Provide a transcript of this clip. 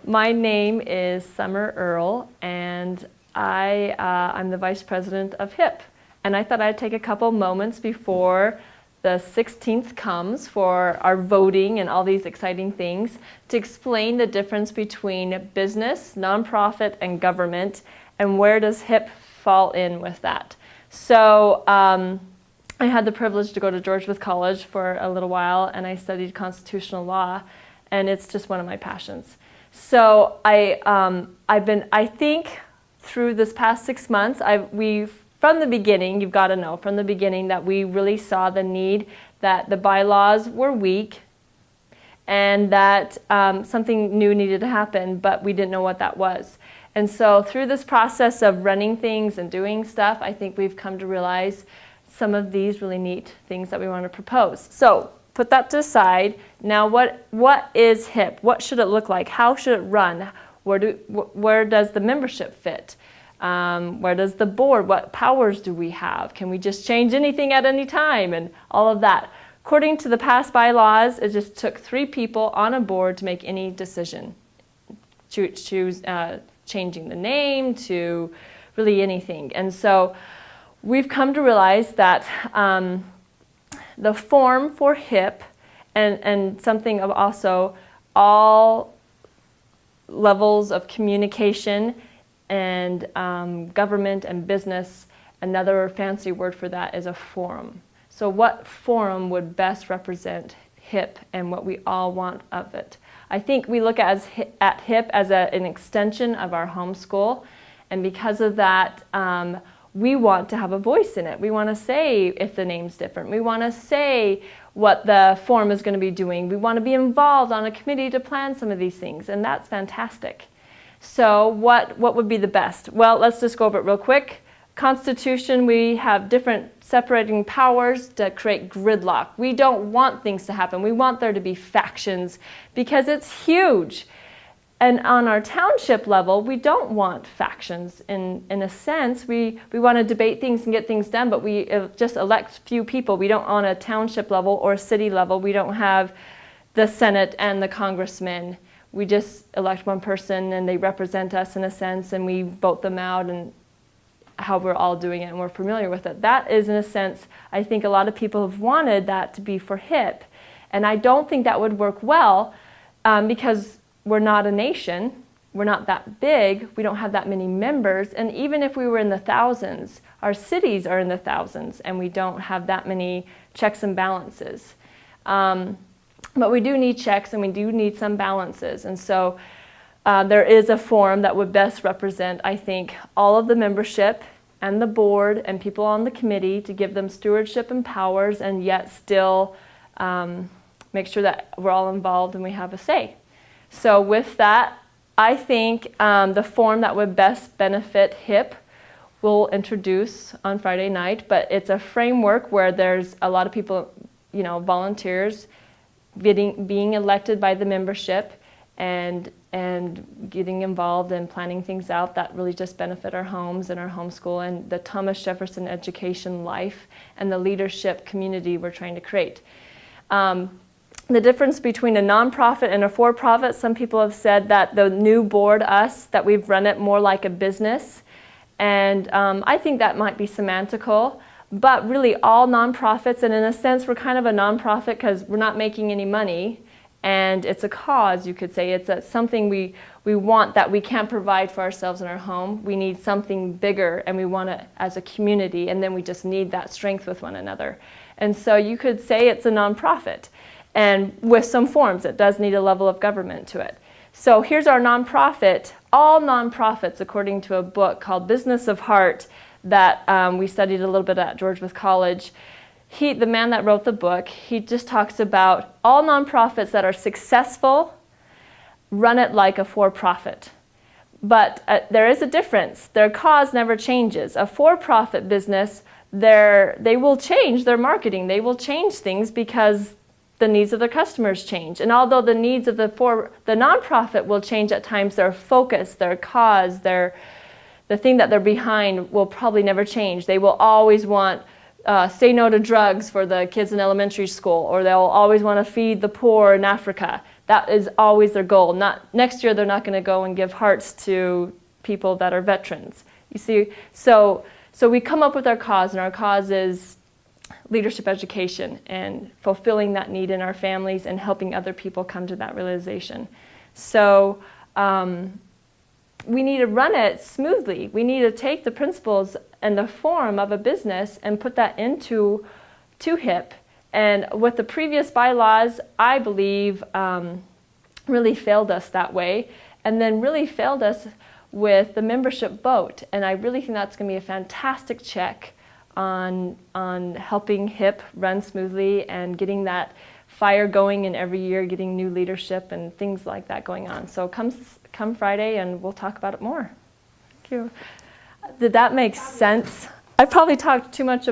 My name is Summer Earle, and I'm the Vice President of HIP. And I thought I'd take a couple moments before the 16th comes for our voting and all these exciting things to explain the difference between business, nonprofit, and government, and where does HIP fall in with that. So I had the privilege to go to George Wythe College for a little while, and I studied constitutional law, and it's just one of my passions. So I think through this past 6 months, from the beginning, you've got to know, from the beginning that we really saw the need that the bylaws were weak and that something new needed to happen, but we didn't know what that was. And so through this process of running things and doing stuff, I think we've come to realize some of these really neat things that we want to propose. So put that to the side. Now what is HIP? What should it look like? How should it run? Where does the membership fit? Where does the board, what powers do we have? Can we just change anything at any time? And all of that. According to the past bylaws, it just took 3 people on a board to make any decision. Choose changing the name to really anything. And so we've come to realize that the form for HIP and something of also all levels of communication and government and business, another fancy word for that is a forum. So what forum would best represent HIP and what we all want of it? I think we look at HIP as an extension of our homeschool, and because of that, we want to have a voice in it. We want to say if the name's different. We want to say what the forum is going to be doing. We want to be involved on a committee to plan some of these things, and that's fantastic. So what would be the best? Well, let's just go over it real quick. Constitution, we have different separating powers to create gridlock. We don't want things to happen. We want there to be factions because it's huge. And on our township level, we don't want factions. In a sense, we want to debate things and get things done, but we just elect few people. We don't, on a township level or city level, we don't have the Senate and the congressmen. We just elect one person and they represent us in a sense, and we vote them out and how we're all doing it and we're familiar with it. That is, in a sense, I think a lot of people have wanted that to be for HIP. And I don't think that would work well because we're not a nation, we're not that big, we don't have that many members, and even if we were in the thousands, our cities are in the thousands and we don't have that many checks and balances. But we do need checks and we do need some balances, and so there is a forum that would best represent, I think, all of the membership and the board and people on the committee to give them stewardship and powers and yet still make sure that we're all involved and we have a say. So with that, I think the forum that would best benefit HIP we'll introduce on Friday night, but it's a framework where there's a lot of people, volunteers being elected by the membership and getting involved and planning things out that really just benefit our homes and our homeschool and the Thomas Jefferson education life and the leadership community we're trying to create. The difference between a nonprofit and a for-profit, some people have said that the new board, us, that we've run it more like a business. And I think that might be semantical, but really all nonprofits, and in a sense we're kind of a nonprofit because we're not making any money, and it's a cause, you could say. It's something we want that we can't provide for ourselves in our home. We need something bigger, and we want it as a community, and then we just need that strength with one another. And so you could say it's a nonprofit. And with some forms, it does need a level of government to it. So here's our nonprofit. All nonprofits, according to a book called Business of Heart that we studied a little bit at George Wythe College. The man that wrote the book, he just talks about all nonprofits that are successful run it like a for-profit. But there is a difference. Their cause never changes. A for-profit business, they will change their marketing. They will change things because the needs of their customers change. And although the needs of the nonprofit will change at times, their focus, their cause, the thing that they're behind will probably never change. They will always want say no to drugs for the kids in elementary school, or they'll always want to feed the poor in Africa. that is always their goal. Not next year, they're not going to go and give hearts to people that are veterans. You see, so we come up with our cause, and our cause is leadership education and fulfilling that need in our families and helping other people come to that realization. So we need to run it smoothly. We need to take the principles and the form of a business and put that into HIP. And with the previous bylaws, I believe really failed us that way, and then really failed us with the membership vote. And I really think that's going to be a fantastic check on helping HIP run smoothly and getting that fire going, and every year getting new leadership and things like that going on. So come Friday and we'll talk about it more. Thank you. Did that make sense? I probably talked too much about